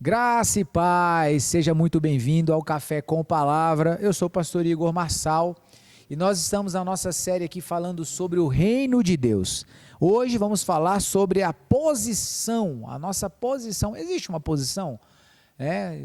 Graça e paz, seja muito bem-vindo ao Café com Palavra. Eu sou o pastor Igor Marçal e nós estamos na nossa série aqui falando sobre o reino de Deus. Hoje vamos falar sobre a posição, a nossa posição. Existe uma posição?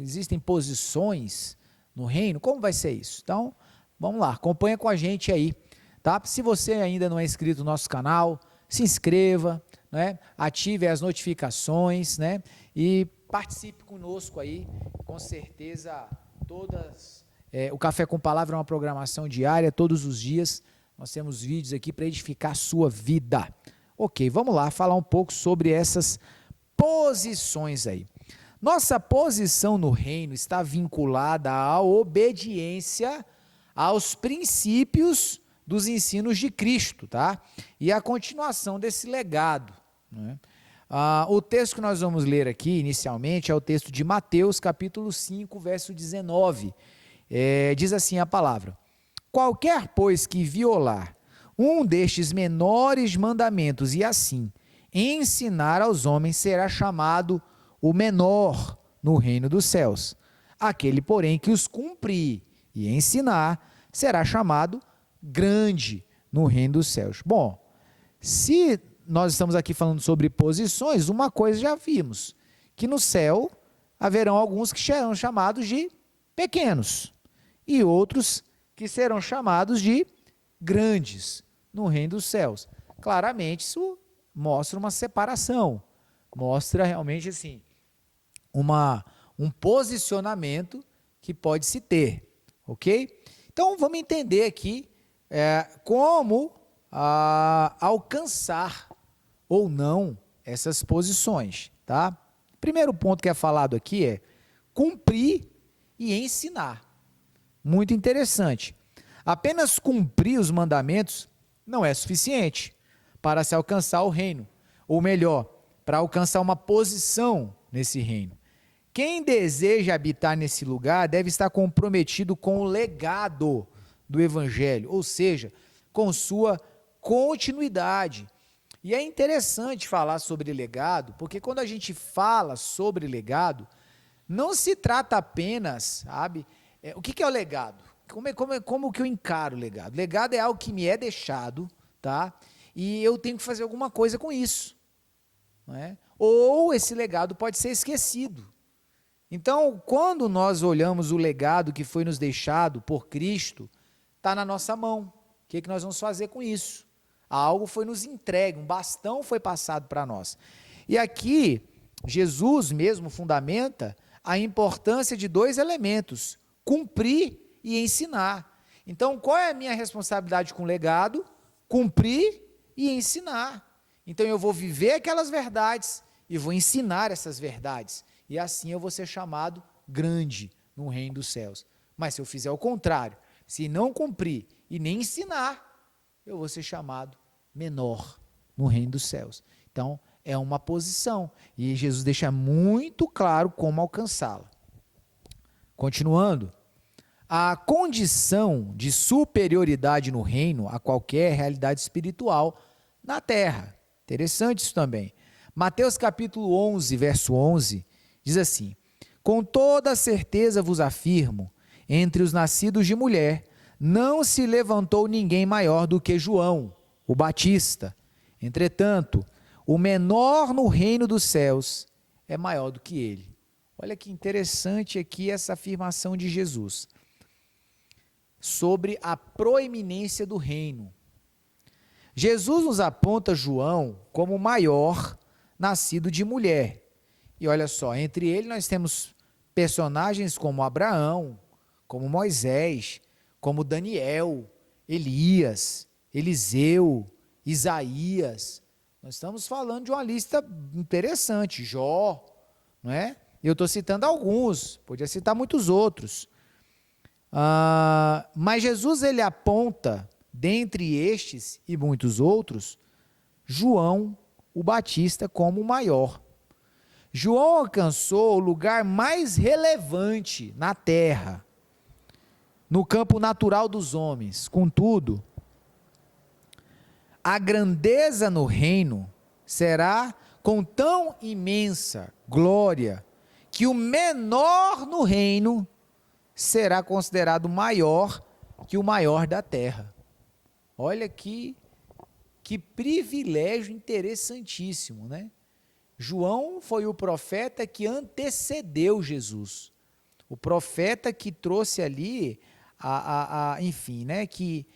Existem posições no reino? Como vai ser isso? Então, vamos lá, acompanha com a gente aí, tá? Se você ainda não é inscrito no nosso canal, se inscreva, né? Ative as notificações, né? E participe conosco aí, com certeza o Café com Palavra é uma programação diária, todos os dias nós temos vídeos aqui para edificar a sua vida. Ok, vamos lá falar um pouco sobre essas posições aí. Nossa posição no reino está vinculada à obediência aos princípios dos ensinos de Cristo, tá? E a continuação desse legado, né? O texto que nós vamos ler aqui, inicialmente, é o texto de Mateus, capítulo 5, verso 19. Diz assim a palavra: qualquer, pois, que violar um destes menores mandamentos e assim ensinar aos homens, será chamado o menor no reino dos céus. Aquele, porém, que os cumprir e ensinar, será chamado grande no reino dos céus. Bom, se nós estamos aqui falando sobre posições, uma coisa já vimos, que no céu haverão alguns que serão chamados de pequenos e outros que serão chamados de grandes no reino dos céus. Claramente isso mostra uma separação, mostra realmente assim, um posicionamento que pode se ter, ok? Então vamos entender aqui como alcançar ou não essas posições, tá? Primeiro ponto que é falado aqui é cumprir e ensinar. Muito interessante. Apenas cumprir os mandamentos não é suficiente para se alcançar o reino, ou melhor, para alcançar uma posição nesse reino. Quem deseja habitar nesse lugar deve estar comprometido com o legado do evangelho, ou seja, com sua continuidade. E é interessante falar sobre legado, porque quando a gente fala sobre legado, não se trata apenas, sabe, o que é o legado? Como que eu encaro o legado? Legado é algo que me é deixado, tá? E eu tenho que fazer alguma coisa com isso, não é? Ou esse legado pode ser esquecido. Então, quando nós olhamos o legado que foi nos deixado por Cristo, está na nossa mão. O que nós vamos fazer com isso? Algo foi nos entregue, um bastão foi passado para nós. E aqui, Jesus mesmo fundamenta a importância de dois elementos: cumprir e ensinar. Então, qual é a minha responsabilidade com o legado? Cumprir e ensinar. Então, eu vou viver aquelas verdades e vou ensinar essas verdades. E assim eu vou ser chamado grande no reino dos céus. Mas se eu fizer o contrário, se não cumprir e nem ensinar, eu vou ser chamado menor no reino dos céus. Então, é uma posição. E Jesus deixa muito claro como alcançá-la. Continuando, a condição de superioridade no reino a qualquer realidade espiritual na terra. Interessante isso também. Mateus capítulo 11, verso 11, diz assim: com toda certeza vos afirmo, entre os nascidos de mulher, não se levantou ninguém maior do que João, o Batista. Entretanto, o menor no reino dos céus é maior do que ele. Olha que interessante aqui essa afirmação de Jesus sobre a proeminência do reino. Jesus nos aponta João como o maior nascido de mulher. E olha só, entre ele nós temos personagens como Abraão, como Moisés, como Daniel, Elias, Eliseu, Isaías. Nós estamos falando de uma lista interessante, Jó, não é? Eu estou citando alguns, podia citar muitos outros. Mas Jesus ele aponta, dentre estes e muitos outros, João, o Batista, como o maior. João alcançou o lugar mais relevante na terra, no campo natural dos homens. Contudo, a grandeza no reino será com tão imensa glória que o menor no reino será considerado maior que o maior da terra. Olha que privilégio interessantíssimo, né? João foi o profeta que antecedeu Jesus. O profeta que trouxe ali, enfim, né? Que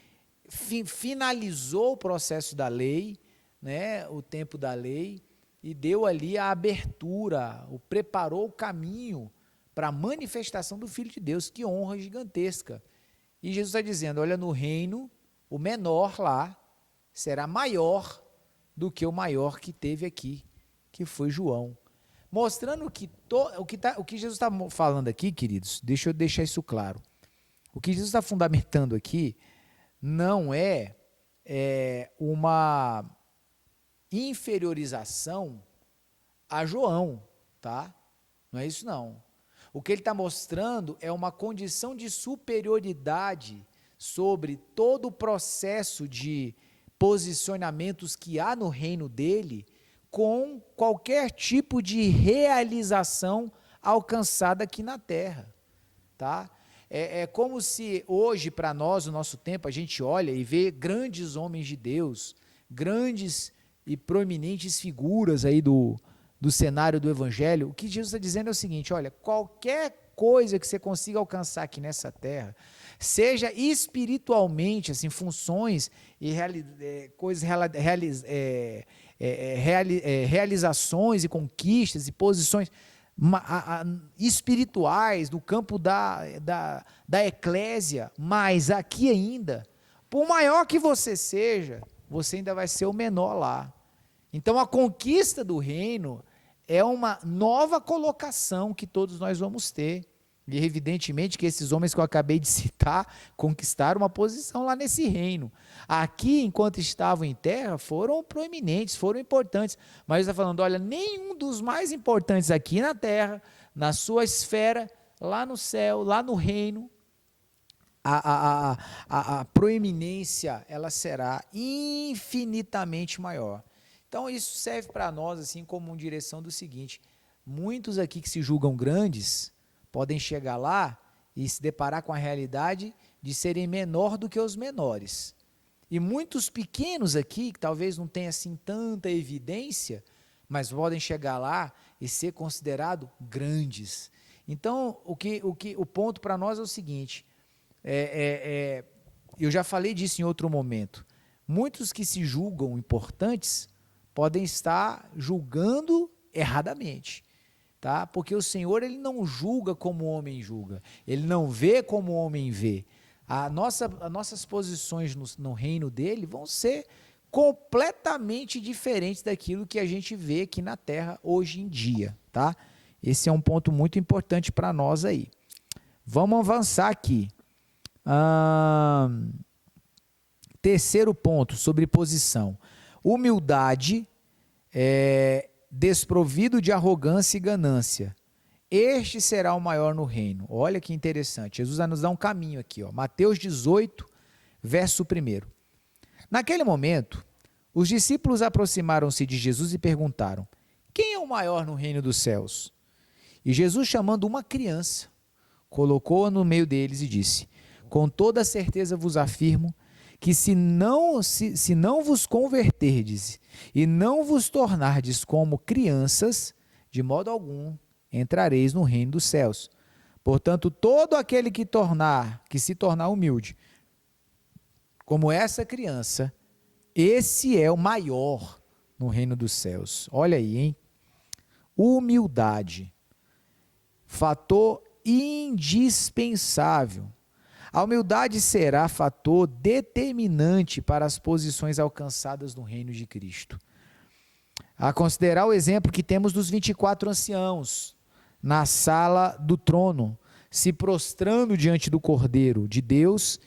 finalizou o processo da lei, né? O tempo da lei, e deu ali a abertura, preparou o caminho para a manifestação do Filho de Deus. Que honra gigantesca. E Jesus está dizendo, olha, no reino, o menor lá será maior do que o maior que teve aqui, que foi João. Mostrando que o que Jesus está falando aqui, queridos, deixa eu deixar isso claro. O que Jesus está fundamentando aqui não é uma inferiorização a João, tá? Não é isso não. O que ele está mostrando é uma condição de superioridade sobre todo o processo de posicionamentos que há no reino dele, com qualquer tipo de realização alcançada aqui na terra, tá? É como se hoje, para nós, no nosso tempo, a gente olha e vê grandes homens de Deus, grandes e proeminentes figuras aí do cenário do evangelho. O que Jesus está dizendo é o seguinte, olha, qualquer coisa que você consiga alcançar aqui nessa terra, seja espiritualmente, assim, funções e realizações e conquistas e posições espirituais no campo da eclésia, mas aqui ainda, por maior que você seja, você ainda vai ser o menor lá. Então a conquista do reino é uma nova colocação que todos nós vamos ter. E evidentemente que esses homens que eu acabei de citar conquistaram uma posição lá nesse reino. Aqui, enquanto estavam em terra, foram proeminentes, foram importantes. Mas está falando, olha, nenhum dos mais importantes aqui na terra, na sua esfera, lá no céu, lá no reino, a proeminência ela será infinitamente maior. Então isso serve para nós assim como uma direção do seguinte: muitos aqui que se julgam grandes podem chegar lá e se deparar com a realidade de serem menor do que os menores. E muitos pequenos aqui, que talvez não tenham assim tanta evidência, mas podem chegar lá e ser considerados grandes. Então, o ponto para nós é o seguinte, eu já falei disso em outro momento, muitos que se julgam importantes podem estar julgando erradamente. Tá? Porque o Senhor ele não julga como o homem julga, ele não vê como o homem vê. As nossas posições no reino dele vão ser completamente diferentes daquilo que a gente vê aqui na terra hoje em dia. Tá? Esse é um ponto muito importante para nós aí. Vamos avançar aqui. Terceiro ponto sobre posição. Humildade desprovido de arrogância e ganância, este será o maior no reino. Olha que interessante, Jesus vai nos dar um caminho aqui, ó. Mateus 18, verso 1. Naquele momento, os discípulos aproximaram-se de Jesus e perguntaram, quem é o maior no reino dos céus? E Jesus, chamando uma criança, colocou-a no meio deles e disse, com toda certeza vos afirmo, que se não vos converterdes e não vos tornardes como crianças, de modo algum entrareis no reino dos céus. Portanto, todo aquele que se tornar humilde, como essa criança, esse é o maior no reino dos céus. Olha aí, hein? Humildade, fator indispensável. A humildade será fator determinante para as posições alcançadas no reino de Cristo. A considerar o exemplo que temos dos 24 anciãos na sala do trono, se prostrando diante do Cordeiro de Deus,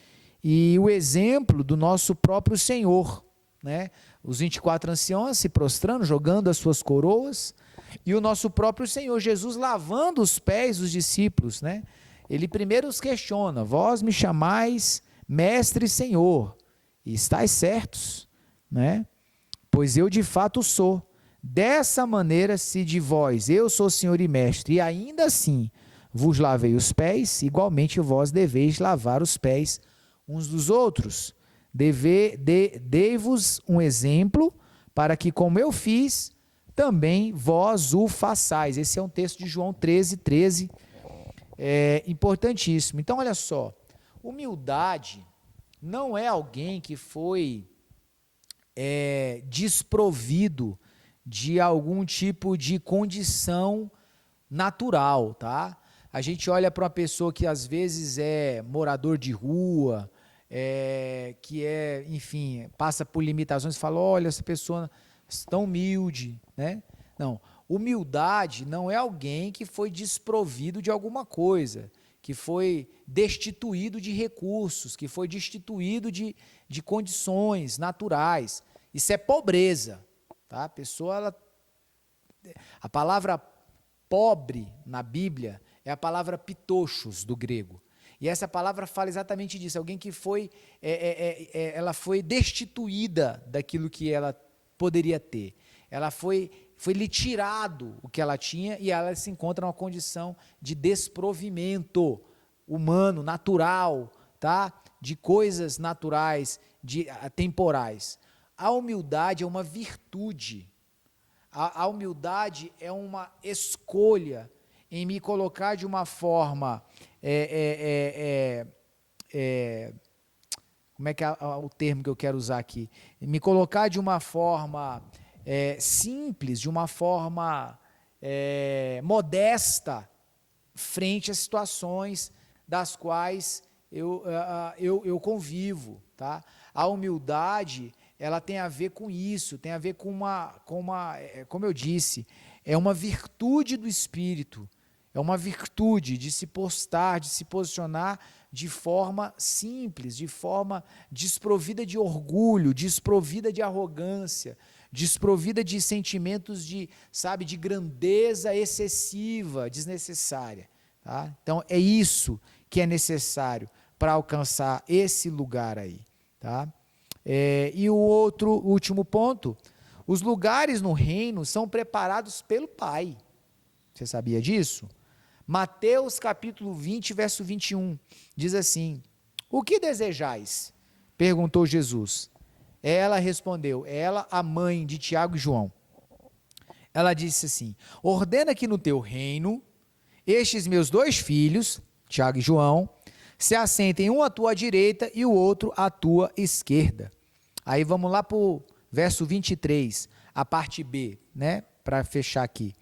e o exemplo do nosso próprio Senhor, né? Os 24 anciãos se prostrando, jogando as suas coroas, e o nosso próprio Senhor Jesus lavando os pés dos discípulos, né? Ele primeiro os questiona, vós me chamais mestre e senhor, e estáis certos, né? Pois eu de fato sou. Dessa maneira, se de vós, eu sou Senhor e Mestre, e ainda assim vos lavei os pés, igualmente vós deveis lavar os pés uns dos outros. Dei-vos um exemplo, para que, como eu fiz, também vós o façais. Esse é um texto de João 13, importantíssimo. Então, olha só, humildade não é alguém que foi desprovido de algum tipo de condição natural, tá? A gente olha para uma pessoa que às vezes é morador de rua, que enfim, passa por limitações e fala, olha, essa pessoa é tão humilde, né? Não, humildade não é alguém que foi desprovido de alguma coisa, que foi destituído de recursos, que foi destituído de condições naturais. Isso é pobreza, tá? A palavra pobre na Bíblia é a palavra pitochos do grego. E essa palavra fala exatamente disso, alguém que ela foi destituída daquilo que ela poderia ter. Ela foi lhe tirado o que ela tinha e ela se encontra numa condição de desprovimento humano, natural, tá? De coisas naturais, temporais. A humildade é uma virtude. A humildade é uma escolha em me colocar de uma forma, como é que é o termo que eu quero usar aqui? Me colocar de uma forma simples, de uma forma modesta, frente às situações das quais eu convivo, tá? A humildade, ela tem a ver com isso, tem a ver com como eu disse, é uma virtude do Espírito, é uma virtude de se postar, de se posicionar de forma simples, de forma desprovida de orgulho, desprovida de arrogância, desprovida de sentimentos de grandeza excessiva, desnecessária. Tá? Então, é isso que é necessário para alcançar esse lugar aí. Tá? E o último ponto, os lugares no reino são preparados pelo Pai. Você sabia disso? Mateus capítulo 20, verso 21, diz assim, o que desejais? Perguntou Jesus. Ela respondeu, ela, a mãe de Tiago e João. Ela disse assim, ordena que no teu reino, estes meus 2 filhos, Tiago e João, se assentem um à tua direita e o outro à tua esquerda. Aí vamos lá para o verso 23, a parte B, né? Para fechar aqui.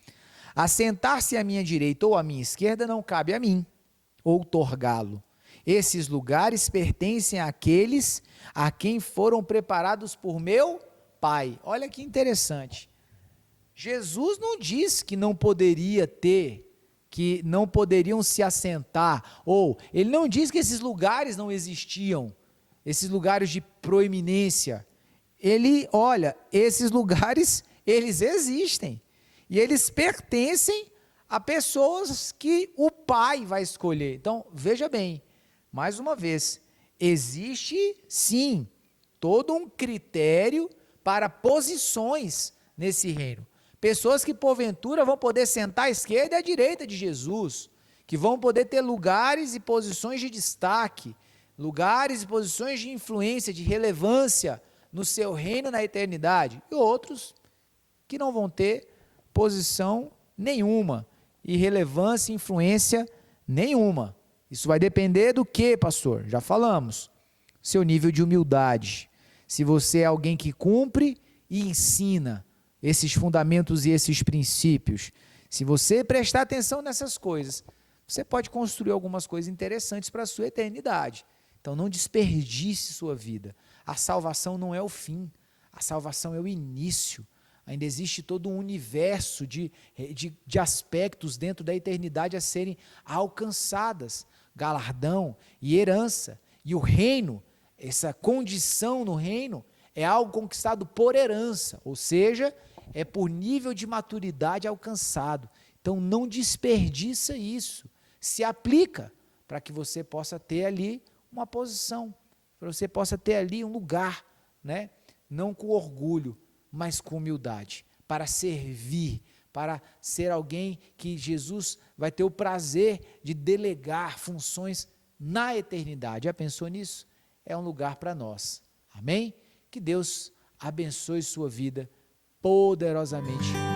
Assentar-se à minha direita ou à minha esquerda não cabe a mim, outorgá-lo. Esses lugares pertencem àqueles a quem foram preparados por meu Pai. Olha que interessante. Jesus não disse que não poderia ter, que não poderiam se assentar, ou ele não diz que esses lugares não existiam, esses lugares de proeminência. Esses lugares, eles existem. E eles pertencem a pessoas que o Pai vai escolher. Então, veja bem, mais uma vez, existe sim todo um critério para posições nesse reino. Pessoas que porventura vão poder sentar à esquerda e à direita de Jesus, que vão poder ter lugares e posições de destaque, lugares e posições de influência, de relevância no seu reino na eternidade, e outros que não vão ter posição nenhuma, e relevância e influência nenhuma. Isso vai depender do que, pastor? Já falamos. Seu nível de humildade. Se você é alguém que cumpre e ensina esses fundamentos e esses princípios, se você prestar atenção nessas coisas, você pode construir algumas coisas interessantes para a sua eternidade. Então não desperdice sua vida. A salvação não é o fim, a salvação é o início. Ainda existe todo um universo de aspectos dentro da eternidade a serem alcançadas, galardão e herança. E o reino, essa condição no reino, é algo conquistado por herança, ou seja, é por nível de maturidade alcançado. Então não desperdiça isso, se aplica para que você possa ter ali uma posição, para você possa ter ali um lugar, né? Não com orgulho, mas com humildade, para servir, para ser alguém que Jesus vai ter o prazer de delegar funções na eternidade. Já pensou nisso? É um lugar para nós. Amém? Que Deus abençoe sua vida poderosamente.